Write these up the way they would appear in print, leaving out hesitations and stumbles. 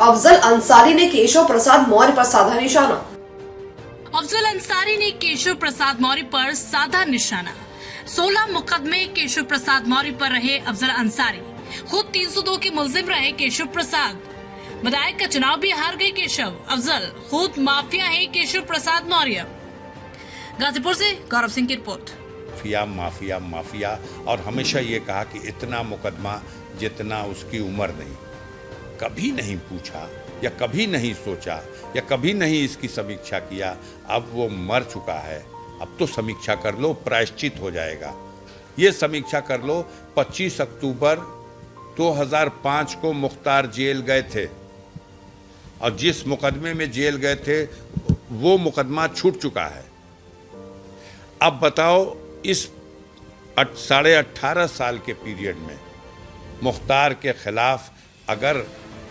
अफजल अंसारी ने केशव प्रसाद मौर्य पर साधा निशाना। अफजल अंसारी ने केशव प्रसाद मौर्य पर साधा निशाना। 16 मुकदमे केशव प्रसाद मौर्य पर रहे अफजल अंसारी। खुद 302 के मुलजिम रहे केशव प्रसाद। विधायक का चुनाव भी हार गए केशव। अफजल खुद माफिया है केशव प्रसाद मौर्य। गाजीपुर से गौरव सिंह की रिपोर्ट। माफिया माफिया माफिया, और हमेशा ये कहा कि इतना मुकदमा जितना उसकी उम्र नहीं। कभी नहीं पूछा या कभी नहीं सोचा या कभी नहीं इसकी समीक्षा किया। अब वो मर चुका है, अब तो समीक्षा कर लो, प्रायश्चित हो जाएगा। ये समीक्षा कर लो। 25 अक्टूबर 2005 को मुख्तार जेल गए थे और जिस मुकदमे में जेल गए थे वो मुकदमा छूट चुका है। अब बताओ, इस 18.5 साल के पीरियड में मुख्तार के खिलाफ, अगर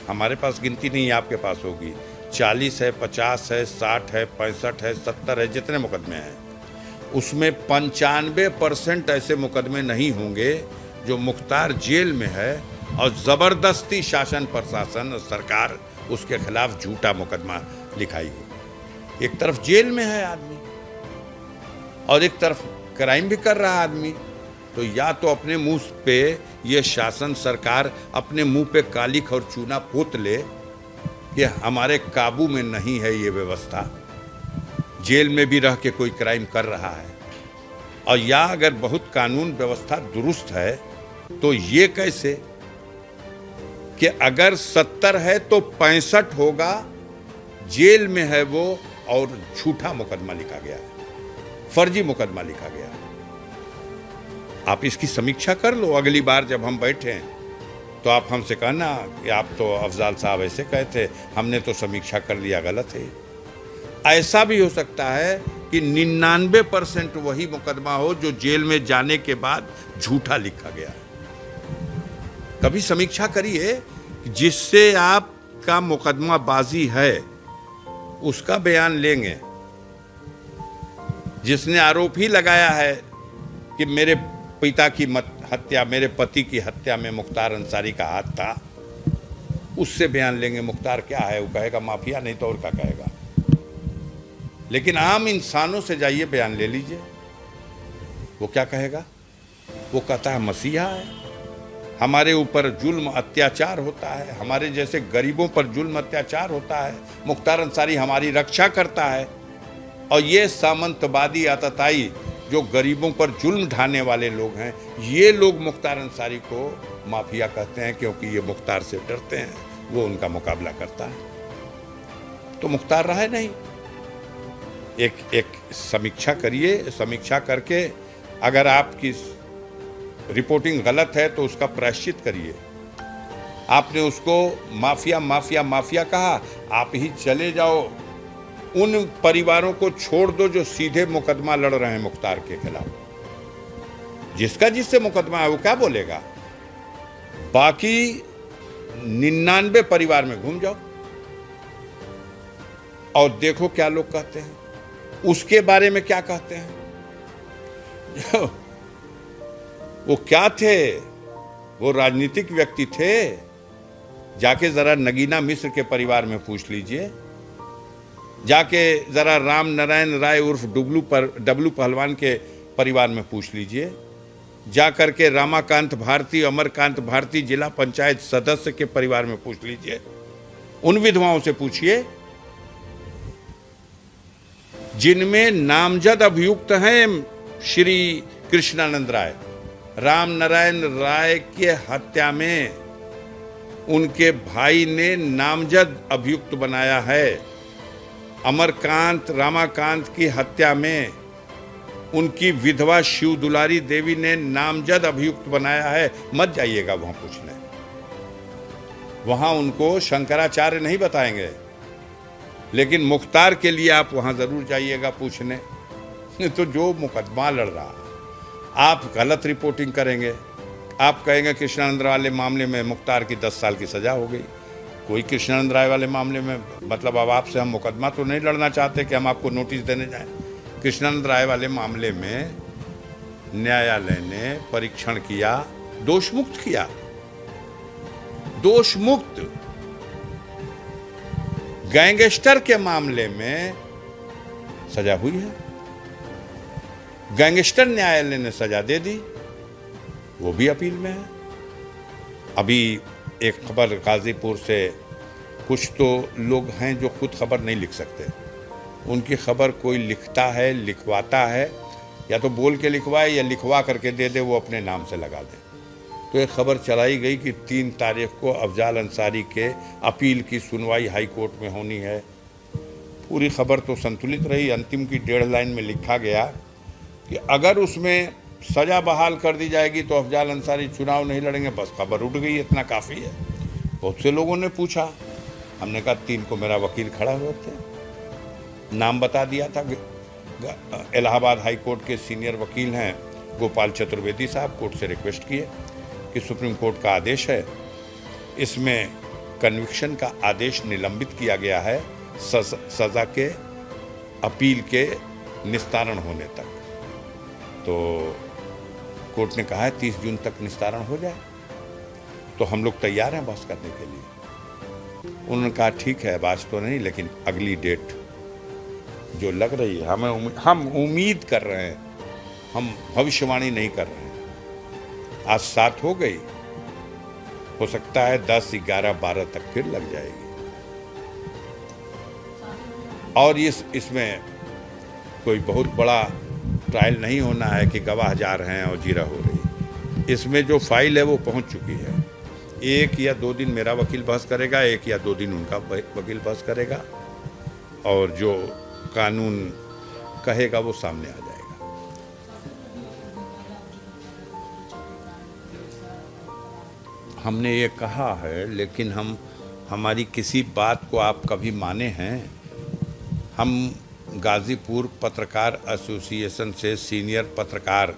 हमारे पास गिनती नहीं है, आपके पास होगी, 40 है, 50 है, 60 है, 65 है, 70 है, जितने मुकदमे हैं उसमें 95% ऐसे मुकदमे नहीं होंगे जो मुख्तार जेल में है और ज़बरदस्ती शासन प्रशासन और सरकार उसके खिलाफ झूठा मुकदमा लिखाई हो। एक तरफ जेल में है आदमी और एक तरफ क्राइम भी कर रहा आदमी, तो या तो अपने मुंह पे ये शासन सरकार अपने मुंह पे कालिख और चूना पोत ले कि हमारे काबू में नहीं है ये व्यवस्था, जेल में भी रह के कोई क्राइम कर रहा है, और या अगर बहुत कानून व्यवस्था दुरुस्त है तो ये कैसे कि अगर 70 है तो 65 होगा, जेल में है वो और झूठा मुकदमा लिखा गया है, फर्जी मुकदमा लिखा गया है। आप इसकी समीक्षा कर लो। अगली बार जब हम बैठे तो आप हमसे कहना कि आप तो अफजाल साहब ऐसे कहे थे, हमने तो समीक्षा कर लिया, गलत है। ऐसा भी हो सकता है कि 99% वही मुकदमा हो जो जेल में जाने के बाद झूठा लिखा गया है। कभी समीक्षा करिए, जिससे आपका मुकदमा बाजी है उसका बयान लेंगे। जिसने आरोप ही लगाया है कि मेरे पिता की हत्या, मेरे पति की हत्या में मुख्तार अंसारी का हाथ था, उससे बयान लेंगे। मुख्तार क्या है? वो कहेगा माफिया, नहीं तो और क्या कहेगा। लेकिन आम इंसानों से जाइए, बयान ले लीजिए, वो क्या कहेगा? वो कहता है मसीहा है, हमारे ऊपर जुल्म अत्याचार होता है, हमारे जैसे गरीबों पर जुल्म अत्याचार होता है, मुख्तार अंसारी हमारी रक्षा करता है। और ये सामंतवादी आतताई जो गरीबों पर जुल्म ढाने वाले लोग हैं, ये लोग मुख्तार अंसारी को माफिया कहते हैं, क्योंकि ये मुख्तार से डरते हैं, वो उनका मुकाबला करता है। तो मुख्तार रहा है नहीं। एक समीक्षा करिए, समीक्षा करके अगर आपकी रिपोर्टिंग गलत है तो उसका प्रायश्चित करिए। आपने उसको माफिया माफिया माफिया कहा, आप ही चले जाओ, उन परिवारों को छोड़ दो जो सीधे मुकदमा लड़ रहे हैं मुख्तार के खिलाफ। जिसका जिससे मुकदमा है वो क्या बोलेगा? बाकी 99 परिवार में घूम जाओ और देखो क्या लोग कहते हैं, उसके बारे में क्या कहते हैं। वो क्या थे? वो राजनीतिक व्यक्ति थे। जाके जरा नगीना मिश्र के परिवार में पूछ लीजिए, जाके जरा राम नारायण राय उर्फ डब्लू पहलवान के परिवार में पूछ लीजिए, जा करके रामाकांत भारती, अमरकांत भारती जिला पंचायत सदस्य के परिवार में पूछ लीजिए, उन विधवाओं से पूछिए जिनमें नामजद अभियुक्त हैं श्री कृष्णानंद राय। राम नारायण राय के हत्या में उनके भाई ने नामजद अभियुक्त बनाया है। अमरकांत रामाकांत की हत्या में उनकी विधवा शिव दुलारी देवी ने नामजद अभियुक्त बनाया है। मत जाइएगा वहां पूछने, वहां उनको शंकराचार्य नहीं बताएंगे, लेकिन मुख्तार के लिए आप वहां जरूर जाइएगा पूछने। तो जो मुकदमा लड़ रहा, आप गलत रिपोर्टिंग करेंगे, आप कहेंगे कृष्णानंद राय वाले मामले में मुख्तार की 10 साल की सजा हो गई। कोई कृष्णानंद राय वाले मामले में, मतलब अब आपसे हम मुकदमा तो नहीं लड़ना चाहते कि हम आपको नोटिस देने जाएं। कृष्णानंद राय वाले मामले में न्यायालय ने परीक्षण किया, दोषमुक्त किया, दोषमुक्त। गैंगस्टर के मामले में सजा हुई है, गैंगस्टर न्यायालय ने सजा दे दी, वो भी अपील में है। अभी एक खबर गाजीपुर से, कुछ तो लोग हैं जो खुद खबर नहीं लिख सकते, उनकी खबर कोई लिखता है, लिखवाता है, या तो बोल के लिखवाए या लिखवा करके दे दे, वो अपने नाम से लगा दे। तो एक खबर चलाई गई कि 3 तारीख को अफजाल अंसारी के अपील की सुनवाई हाई कोर्ट में होनी है। पूरी खबर तो संतुलित रही, अंतिम की 1.5 लाइन में लिखा गया कि अगर उसमें सज़ा बहाल कर दी जाएगी तो अफजाल अंसारी चुनाव नहीं लड़ेंगे। बस खबर उठ गई, इतना काफ़ी है। बहुत से लोगों ने पूछा, हमने कहा 3 को मेरा वकील खड़ा हुए थे, नाम बता दिया था। इलाहाबाद हाई कोर्ट के सीनियर वकील हैं गोपाल चतुर्वेदी साहब, कोर्ट से रिक्वेस्ट किए कि सुप्रीम कोर्ट का आदेश है, इसमें कन्विक्शन का आदेश निलंबित किया गया है सज़ा के अपील के निस्तारण होने तक। तो कोर्ट ने कहा है 30 जून तक निस्तारण हो जाए, तो हम लोग तैयार हैं बहस करने के लिए। उन्होंने कहा ठीक है, आज तो नहीं, लेकिन अगली डेट जो लग रही है, हम उम्मीद कर रहे हैं, हम भविष्यवाणी नहीं कर रहे हैं। आज 7 हो गई, हो सकता है 10, 11, 12 तक फिर लग जाएगी। और इसमें कोई बहुत बड़ा ट्रायल नहीं होना है कि गवाह जा रहे हैं और जीरा हो रही। इसमें जो फाइल है वो पहुंच चुकी है। 1 या 2 दिन मेरा वकील बहस करेगा, 1 या 2 दिन उनका वकील बहस करेगा, और जो कानून कहेगा वो सामने आ जाएगा। हमने ये कहा है, लेकिन हमारी किसी बात को आप कभी माने हैं? हम गाजीपुर पत्रकार एसोसिएशन से सीनियर पत्रकार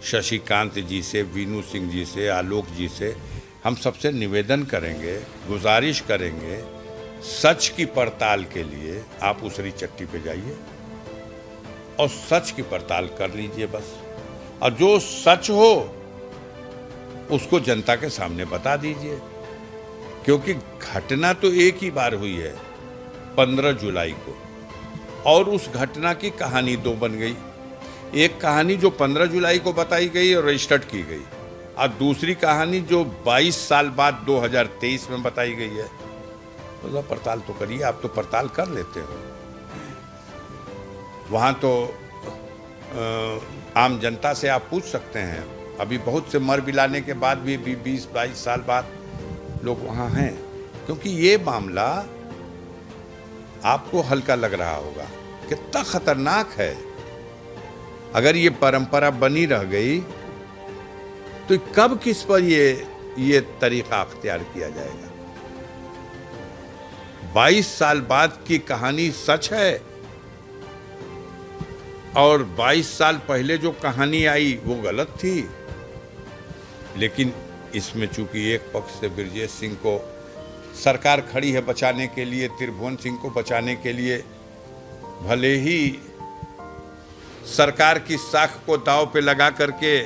शशिकांत जी से, वीनू सिंह जी से, आलोक जी से हम सबसे निवेदन करेंगे, गुजारिश करेंगे, सच की पड़ताल के लिए आप उसरी चट्टी पे जाइए और सच की पड़ताल कर लीजिए बस। और जो सच हो उसको जनता के सामने बता दीजिए, क्योंकि घटना तो एक ही बार हुई है 15 जुलाई को, और उस घटना की कहानी 2 बन गई। एक कहानी जो 15 जुलाई को बताई गई और रजिस्टर्ड की गई, और दूसरी कहानी जो 22 साल बाद 2023 में बताई गई है। मतलब पड़ताल तो करिए, आप तो पड़ताल कर लेते हो। वहाँ तो आम जनता से आप पूछ सकते हैं। अभी बहुत से मर मिलाने के बाद भी 20-22 साल बाद लोग वहाँ हैं, क्योंकि ये मामला आपको हल्का लग रहा होगा, कितना खतरनाक है। अगर ये परंपरा बनी रह गई तो कब किस पर ये तरीका अख्तियार किया जाएगा। 22 साल बाद की कहानी सच है, और 22 साल पहले जो कहानी आई वो गलत थी। लेकिन इसमें चूंकि एक पक्ष से ब्रजेश सिंह को सरकार खड़ी है बचाने के लिए, त्रिभुवन सिंह को बचाने के लिए, भले ही सरकार की साख को दांव पे लगा करके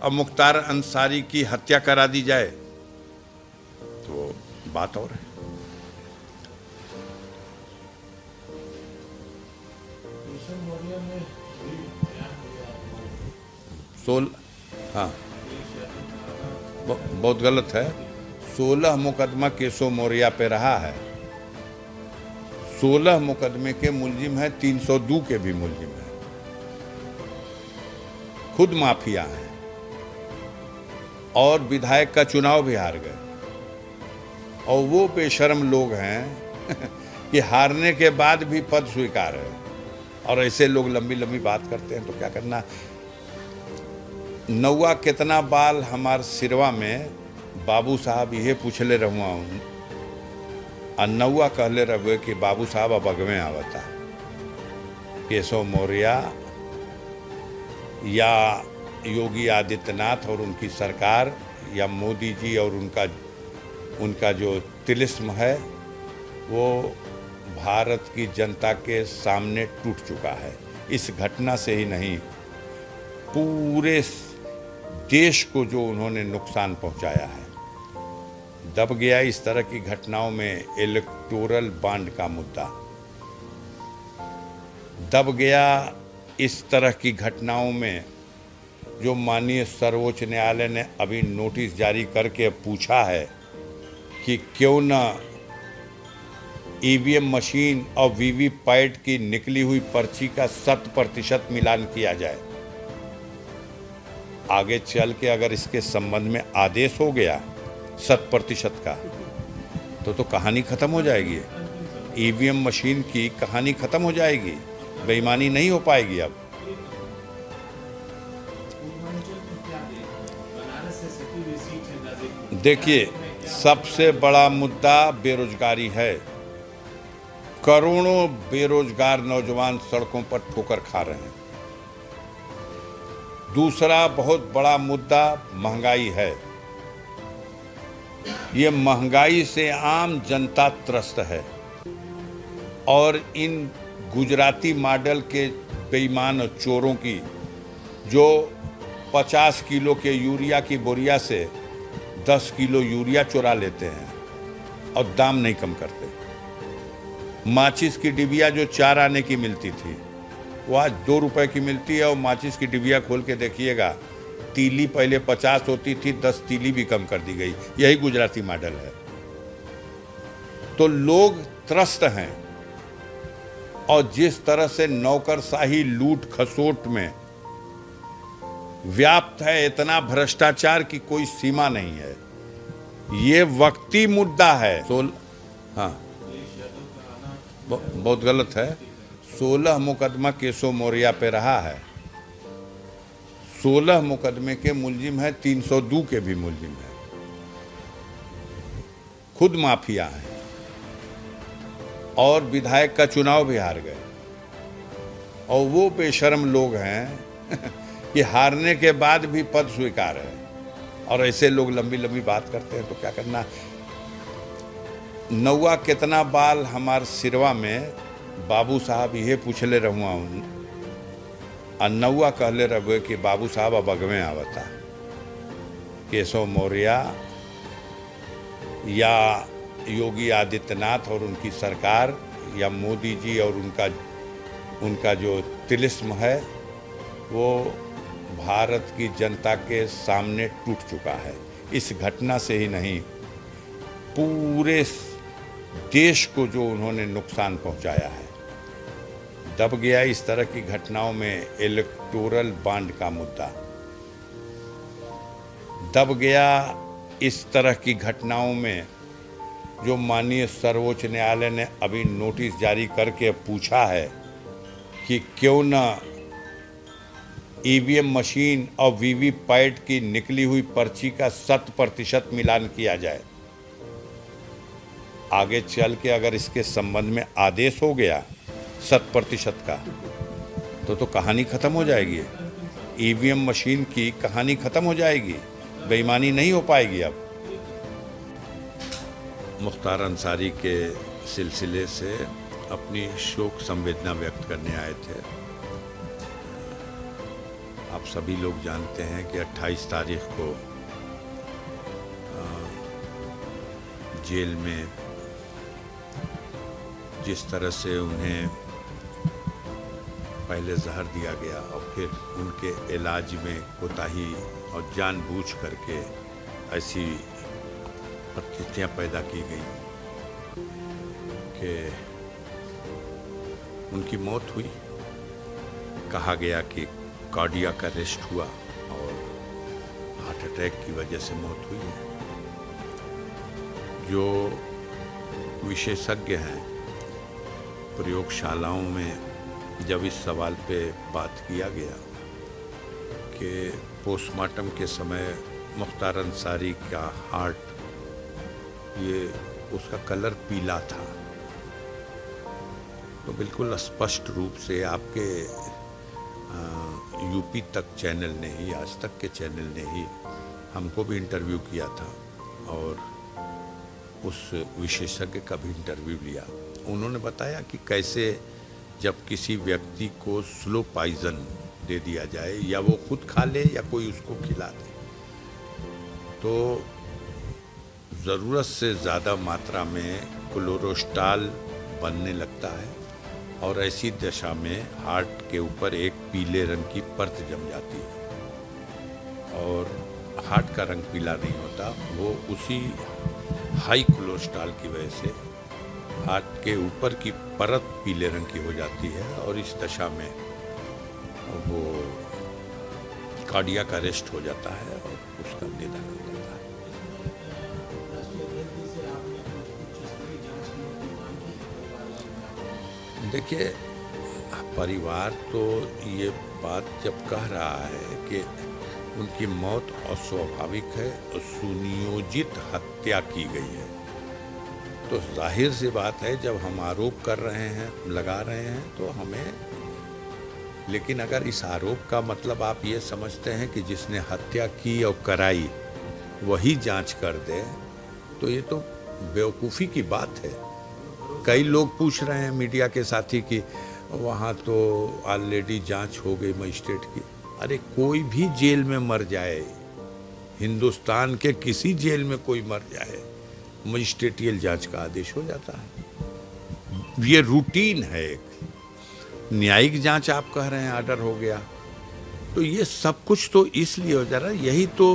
अब मुख्तार अंसारी की हत्या करा दी जाए, तो बात और है। हाँ, बहुत गलत है। 16 मुकदमा केशव मौर्य पे रहा है। 16 मुकदमे के मुलजिम है, 302 के भी मुलजिम है, खुद माफिया हैं, और विधायक का चुनाव भी हार गए। और वो बेशर्म लोग हैं कि हारने के बाद भी पद स्वीकार है। और ऐसे लोग लंबी लंबी बात करते हैं तो क्या करना। नौवा कितना बाल हमार सिरवा में बाबू साहब ये पूछले रहुआ हूँ, और नौवा कहले रहुए कि बाबू साहब अब अगवे आवता। केशव मौर्य या योगी आदित्यनाथ और उनकी सरकार, या मोदी जी और उनका जो तिलिस्म है, वो भारत की जनता के सामने टूट चुका है। इस घटना से ही नहीं, पूरे देश को जो उन्होंने नुकसान पहुंचाया है, दब गया इस तरह की घटनाओं में इलेक्टोरल बॉन्ड का मुद्दा। दब गया इस तरह की घटनाओं में जो माननीय सर्वोच्च न्यायालय ने अभी नोटिस जारी करके पूछा है कि क्यों न ईवीएम मशीन और वीवीपैट की निकली हुई पर्ची का 100% मिलान किया जाए। आगे चल के अगर इसके संबंध में आदेश हो गया 100% का तो कहानी खत्म हो जाएगी। ईवीएम मशीन की कहानी खत्म हो जाएगी, बेईमानी नहीं हो पाएगी। अब देखिए, सबसे बड़ा मुद्दा बेरोजगारी है। करोड़ों बेरोजगार नौजवान सड़कों पर ठोकर खा रहे हैं। दूसरा बहुत बड़ा मुद्दा महंगाई है। ये महंगाई से आम जनता त्रस्त है और इन गुजराती मॉडल के बेईमान चोरों की जो 50 किलो के यूरिया की बोरिया से 10 किलो यूरिया चुरा लेते हैं और दाम नहीं कम करते। माचिस की डिबिया जो 4 आने की मिलती थी वो आज 2 रुपए की मिलती है। और माचिस की डिबिया खोल के देखिएगा, तीली पहले 50 होती थी, 10 तीली भी कम कर दी गई। यही गुजराती मॉडल है। तो लोग त्रस्त हैं और जिस तरह से नौकरशाही लूट खसोट में व्याप्त है, इतना भ्रष्टाचार की कोई सीमा नहीं है। ये वक्ती मुद्दा है। हाँ, बहुत गलत है। 16 मुकदमा केशव मौर्य पे रहा है। 16 मुकदमे के मुलजिम है, 302 के भी मुलजिम है। खुद माफिया है और विधायक का चुनाव भी हार गए। और वो बेशर्म लोग हैं कि हारने के बाद भी पद स्वीकार है। और ऐसे लोग लंबी लंबी बात करते हैं तो क्या करना। नौवा कितना बाल हमार सिरवा में बाबू साहब ये पूछले रहुआ हूँ और नौवा कहले रहे कि बाबू साहब अब अगवे आवता। केशव मौर्य या योगी आदित्यनाथ और उनकी सरकार या मोदी जी और उनका जो तिलिस्म है वो भारत की जनता के सामने टूट चुका है। इस घटना से ही नहीं, पूरे देश को जो उन्होंने नुकसान पहुंचाया है। दब गया इस तरह की घटनाओं में इलेक्टोरल बॉन्ड का मुद्दा। दब गया इस तरह की घटनाओं में जो माननीय सर्वोच्च न्यायालय ने अभी नोटिस जारी करके पूछा है कि क्यों न ईवीएम मशीन और वीवीपैट की निकली हुई पर्ची का 100% मिलान किया जाए। आगे चल के अगर इसके संबंध में आदेश हो गया 100% का तो कहानी खत्म हो जाएगी। ईवीएम मशीन की कहानी खत्म हो जाएगी, बेईमानी नहीं हो पाएगी। अब मुख्तार अंसारी के सिलसिले से अपनी शोक संवेदना व्यक्त करने आए थे। आप सभी लोग जानते हैं कि 28 तारीख को जेल में जिस तरह से उन्हें पहले जहर दिया गया और फिर उनके इलाज में कोताही और जानबूझ करके ऐसी परिस्थितियां पैदा की गई कि उनकी मौत हुई। कहा गया कि कार्डियक अरेस्ट हुआ और हार्ट अटैक की वजह से मौत हुई है। जो विशेषज्ञ हैं प्रयोगशालाओं में जब इस सवाल पे बात किया गया कि पोस्टमार्टम के समय मुख्तार अंसारी का हार्ट ये उसका कलर पीला था, तो बिल्कुल स्पष्ट रूप से आपके यूपी तक चैनल ने ही, आज तक के चैनल ने ही हमको भी इंटरव्यू किया था और उस विशेषज्ञ का भी इंटरव्यू लिया। उन्होंने बताया कि कैसे जब किसी व्यक्ति को स्लो पॉइजन दे दिया जाए या वो खुद खा ले या कोई उसको खिला दे तो ज़रूरत से ज़्यादा मात्रा में कोलेस्ट्रॉल बनने लगता है और ऐसी दशा में हार्ट के ऊपर एक पीले रंग की परत जम जाती है और हार्ट का रंग पीला नहीं होता, वो उसी हाई कोलेस्ट्रॉल की वजह से हार्ट के ऊपर की परत पीले रंग की हो जाती है और इस दशा में वो कार्डियक अरेस्ट हो जाता है और उसका निधन हो जाता है। देखिए, परिवार तो ये बात जब कह रहा है कि उनकी मौत अस्वाभाविक है और सुनियोजित हत्या की गई है, तो जाहिर सी बात है जब हम आरोप कर रहे हैं, लगा रहे हैं तो हमें, लेकिन अगर इस आरोप का मतलब आप ये समझते हैं कि जिसने हत्या की और कराई वही जांच कर दे, तो ये तो बेवकूफ़ी की बात है। कई लोग पूछ रहे हैं मीडिया के साथी कि वहाँ तो ऑलरेडी जांच हो गई मजिस्ट्रेट की। अरे कोई भी जेल में मर जाए, हिंदुस्तान के किसी जेल में कोई मर जाए, मजिस्ट्रेटियल जांच का आदेश हो जाता है। ये रूटीन है। एक न्यायिक जांच आप कह रहे हैं ऑर्डर हो गया, तो ये सब कुछ तो इसलिए हो जा रहा है। यही तो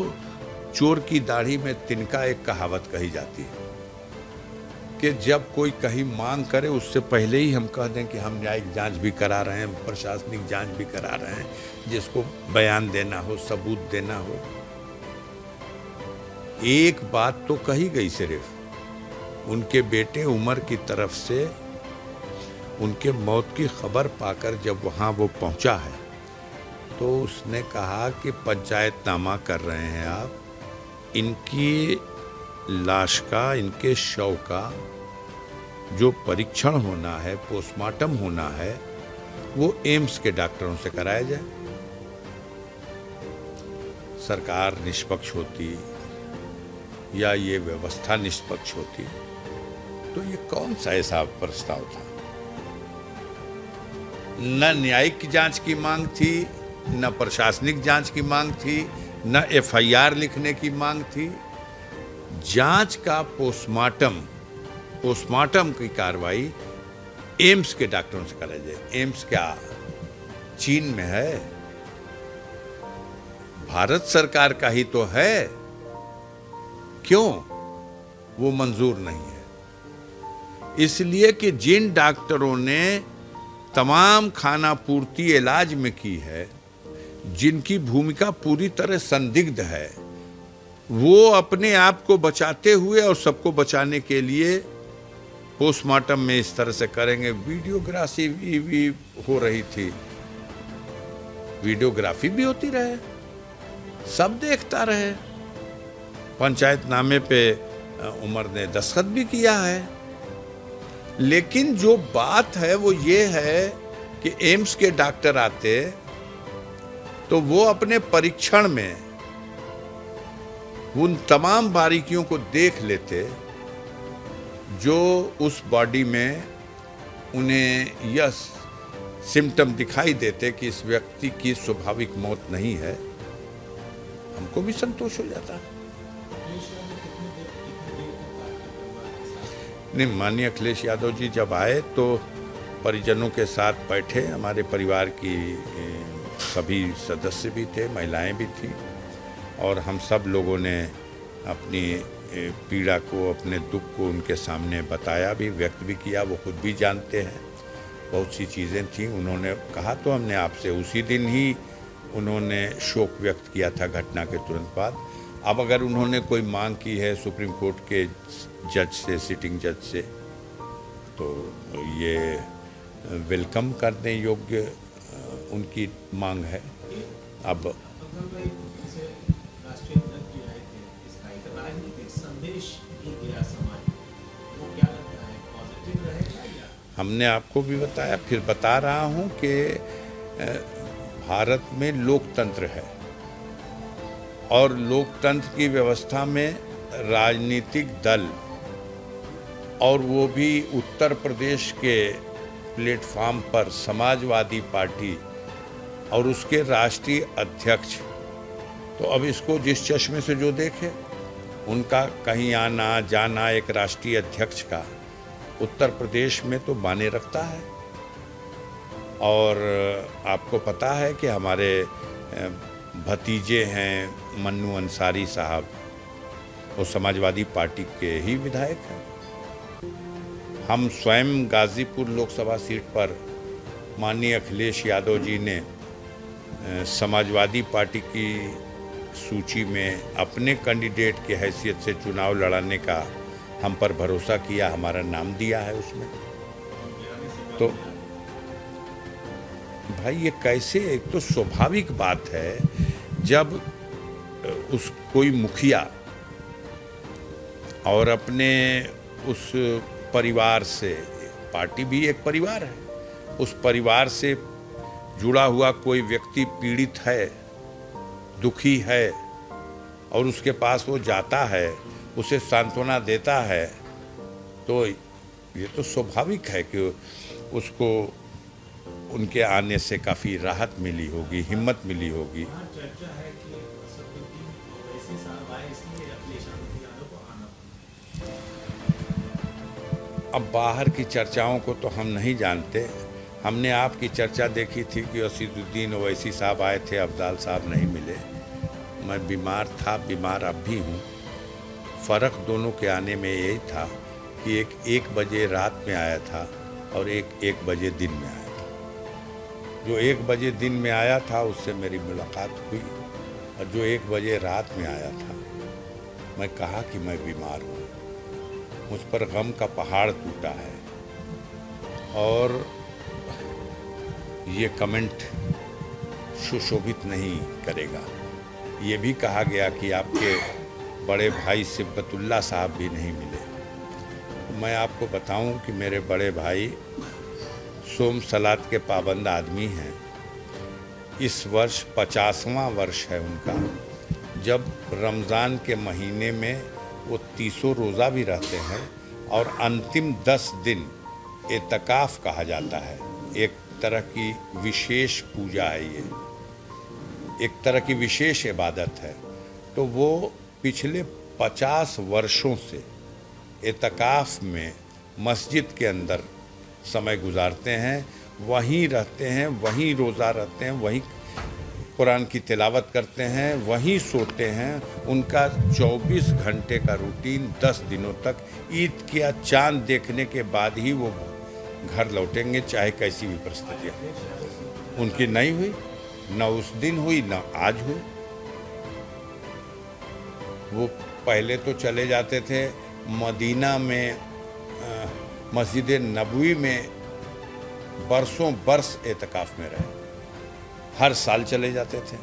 चोर की दाढ़ी में तिनका एक कहावत कही जाती है कि जब कोई कहीं मांग करे उससे पहले ही हम कह दें कि हम न्यायिक जांच भी करा रहे हैं, प्रशासनिक जांच भी करा रहे हैं, जिसको बयान देना हो, सबूत देना हो। एक बात तो कही गई सिर्फ, उनके बेटे उमर की तरफ से उनके मौत की खबर पाकर जब वहाँ वो पहुँचा है तो उसने कहा कि पंचायतनामा कर रहे हैं आप, इनकी लाश का, इनके शव का जो परीक्षण होना है, पोस्टमार्टम होना है, वो एम्स के डॉक्टरों से कराया जाए। सरकार निष्पक्ष होती या ये व्यवस्था निष्पक्ष होती तो ये कौन सा ऐसा प्रस्ताव था। न न्यायिक जांच की मांग थी, न प्रशासनिक जांच की मांग थी, न एफआईआर लिखने की मांग थी। जांच का पोस्टमार्टम की कार्रवाई एम्स के डॉक्टरों से कराई जाए। एम्स क्या चीन में है? भारत सरकार का ही तो है। क्यों वो मंजूर नहीं है? इसलिए कि जिन डॉक्टरों ने तमाम खाना पूर्ति इलाज में की है, जिनकी भूमिका पूरी तरह संदिग्ध है, वो अपने आप को बचाते हुए और सबको बचाने के लिए पोस्टमार्टम में इस तरह से करेंगे। वीडियोग्राफी भी हो रही थी, वीडियोग्राफी भी होती रहे, सब देखता रहे। पंचायतनामे पे उमर ने दस्तखत भी किया है। लेकिन जो बात है वो ये है कि एम्स के डॉक्टर आते तो वो अपने परीक्षण में उन तमाम बारीकियों को देख लेते जो उस बॉडी में उन्हें यह सिम्टम दिखाई देते कि इस व्यक्ति की स्वाभाविक मौत नहीं है, हमको भी संतोष हो जाता। नहीं, माननीय अखिलेश यादव जी जब आए तो परिजनों के साथ बैठे, हमारे परिवार की सभी सदस्य भी थे, महिलाएं भी थी, और हम सब लोगों ने अपनी पीड़ा को, अपने दुख को उनके सामने बताया भी, व्यक्त भी किया। वो खुद भी जानते हैं बहुत सी चीज़ें थी। उन्होंने कहा तो हमने आपसे, उसी दिन ही उन्होंने शोक व्यक्त किया था घटना के तुरंत बाद। अब अगर उन्होंने कोई मांग की है सुप्रीम कोर्ट के जज से, सिटिंग जज से, तो ये वेलकम करने योग्य उनकी मांग है। अब हमने आपको भी बताया, फिर बता रहा हूं कि भारत में लोकतंत्र है और लोकतंत्र की व्यवस्था में राजनीतिक दल, और वो भी उत्तर प्रदेश के प्लेटफॉर्म पर समाजवादी पार्टी और उसके राष्ट्रीय अध्यक्ष, तो अब इसको जिस चश्मे से जो देखे, उनका कहीं आना जाना एक राष्ट्रीय अध्यक्ष का उत्तर प्रदेश में तो माने रखता है। और आपको पता है कि हमारे भतीजे हैं मन्नू अंसारी साहब, वो समाजवादी पार्टी के ही विधायक हैं। हम स्वयं गाजीपुर लोकसभा सीट पर माननीय अखिलेश यादव जी ने समाजवादी पार्टी की सूची में अपने कैंडिडेट की हैसियत से चुनाव लड़ाने का हम पर भरोसा किया, हमारा नाम दिया है उसमें। तो भाई ये कैसे, एक तो स्वाभाविक बात है जब उस कोई मुखिया और अपने उस परिवार से, पार्टी भी एक परिवार है, उस परिवार से जुड़ा हुआ कोई व्यक्ति पीड़ित है, दुखी है और उसके पास वो जाता है, उसे सांत्वना देता है, तो ये तो स्वाभाविक है कि उसको उनके आने से काफ़ी राहत मिली होगी, हिम्मत मिली होगी। चर्चा है कि असदुद्दीन ओवैसी साहब आए इसलिए अखिलेश यादव को आना। अब बाहर की चर्चाओं को तो हम नहीं जानते। हमने आपकी चर्चा देखी थी कि असदुद्दीन ओवैसी साहब आए थे, अफजाल साहब नहीं मिले। मैं बीमार था, बीमार अब भी हूँ। फ़र्क दोनों के आने में यही था कि एक 1 बजे रात में आया था और एक 1 बजे दिन में आया था। जो 1 बजे दिन में आया था उससे मेरी मुलाकात हुई, और जो 1 बजे रात में आया था मैं कहा कि मैं बीमार हूँ, मुझ पर गम का पहाड़ टूटा है। और ये कमेंट सुशोभित नहीं करेगा। ये भी कहा गया कि आपके बड़े भाई सिब्बतुल्ला साहब भी नहीं मिले। तो मैं आपको बताऊं कि मेरे बड़े भाई सोम सलात के पाबंद आदमी हैं। इस वर्ष 50वां वर्ष है उनका। जब रमज़ान के महीने में वो 30 रोज़ा भी रहते हैं और अंतिम 10 दिन एतकाफ़ कहा जाता है। एक तरह की विशेष पूजा है, ये एक तरह की विशेष इबादत है। तो वो पिछले 50 वर्षों से एतकाफ़ में मस्जिद के अंदर समय गुजारते हैं, वहीं रहते हैं, वहीं रोज़ा रखते हैं, वहीं कुरान की तिलावत करते हैं, वहीं सोते हैं। उनका 24 घंटे का रूटीन 10 दिनों तक, ईद का चांद देखने के बाद ही वो घर लौटेंगे, चाहे कैसी भी परिस्थितियाँ। उनकी नहीं हुई, न उस दिन हुई न आज हुई। वो पहले तो चले जाते थे मदीना में, मस्जिद नबवी में बरसों बरस एतकाफ़ में रहे। हर साल चले जाते थे,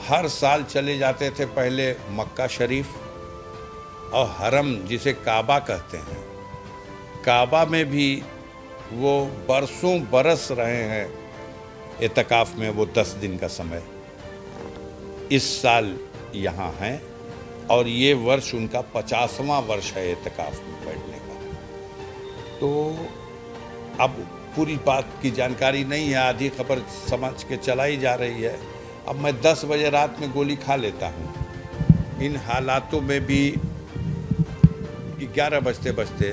हर साल चले जाते थे। पहले मक्का शरीफ और हरम जिसे काबा कहते हैं, काबा में भी वो बरसों बरस रहे हैं एतकाफ़ में, वो 10 दिन का समय। इस साल यहाँ हैं और ये वर्ष उनका 50वां वर्ष है एतकाफ़ में बैठने का। तो अब पूरी बात की जानकारी नहीं है, आधी खबर समझ के चलाई जा रही है। अब मैं 10 बजे रात में गोली खा लेता हूँ। इन हालातों में भी 11 बजते बजते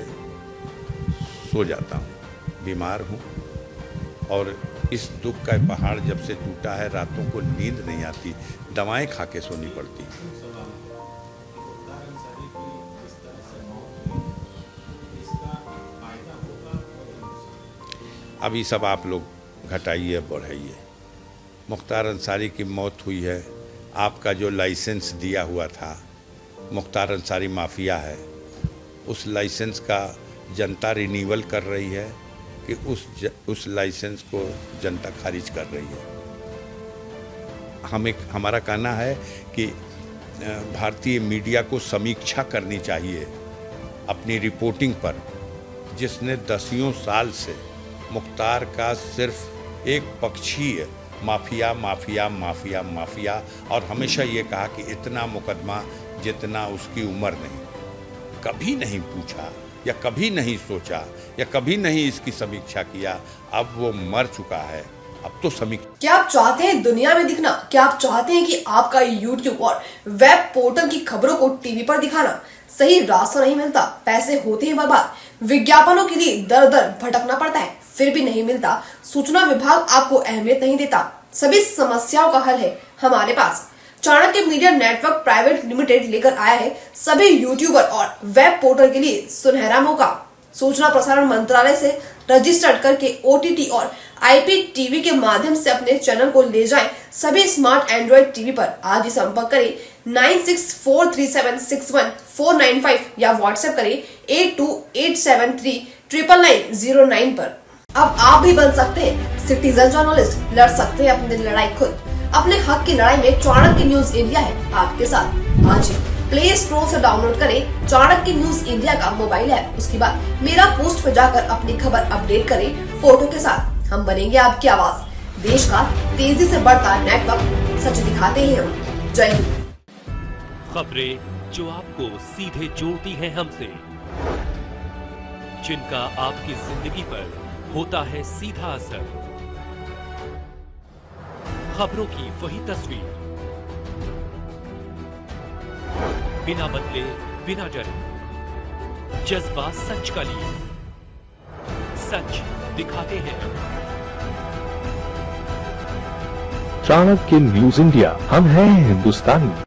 सो जाता हूँ, बीमार हूँ। और इस दुख का पहाड़ जब से टूटा है, रातों को नींद नहीं आती, दवाएं खा के सोनी पड़ती। अभी सब आप लोग घटाइए बढ़ाइए। मुख्तार अंसारी की मौत हुई है। आपका जो लाइसेंस दिया हुआ था, मुख्तार अंसारी माफिया है, उस लाइसेंस का जनता रिन्यूअल कर रही है कि उस लाइसेंस को जनता खारिज कर रही है। हमारा कहना है कि भारतीय मीडिया को समीक्षा करनी चाहिए अपनी रिपोर्टिंग पर, जिसने दसियों साल से मुख्तार का सिर्फ एक पक्षीय माफिया माफिया माफिया माफिया, और हमेशा ये कहा कि इतना मुकदमा जितना उसकी उम्र नहीं। कभी नहीं पूछा या कभी नहीं सोचा या कभी नहीं इसकी समीक्षा किया। अब वो मर चुका है अब तो समीक्षा। क्या आप चाहते हैं दुनिया में दिखना? क्या आप चाहते हैं कि आपका यूट्यूब और वेब पोर्टल की खबरों को टीवी पर दिखाना? सही रास्ता नहीं मिलता, पैसे होते हैं बर्बाद, विज्ञापनों के लिए दर दर भटकना पड़ता है, फिर भी नहीं मिलता, सूचना विभाग आपको अहमियत नहीं देता। सभी समस्याओं का हल है हमारे पास। Chanakya media network private limited लेकर आया है सभी यूट्यूबर और वेब पोर्टल के लिए सुनहरा मौका। सूचना प्रसारण मंत्रालय से रजिस्टर्ड करके OTT और IPTV के माध्यम से अपने चैनल को ले जाएं सभी स्मार्ट एंड्रॉइड टीवी पर। आज ही संपर्क करें 9643761495 या व्हाट्सएप करें 8287399909 पर। अब आप भी बन सकते हैं सिटीजन जर्नलिस्ट, लड़ सकते हैं अपनी लड़ाई खुद। अपने हक की लड़ाई में चाणक्य न्यूज इंडिया है आपके साथ। आज ही प्ले स्टोर से डाउनलोड करें चाणक्य न्यूज इंडिया का मोबाइल ऐप। उसके बाद मेरा पोस्ट पर जाकर अपनी खबर अपडेट करें फोटो के साथ। हम बनेंगे आपकी आवाज, देश का तेजी से बढ़ता नेटवर्क, सच दिखाते हैं हम। जय हिंद। खबरें जो आपको सीधे जोड़ती हैं हमसे, जिनका आपकी जिंदगी पर होता है सीधा असर, खबरों की वही तस्वीर, बिना बदले बिना डरे, जज्बा सच का लिए, सच दिखाते हैं। चाणक्य न्यूज इंडिया, हम हैं हिंदुस्तानी।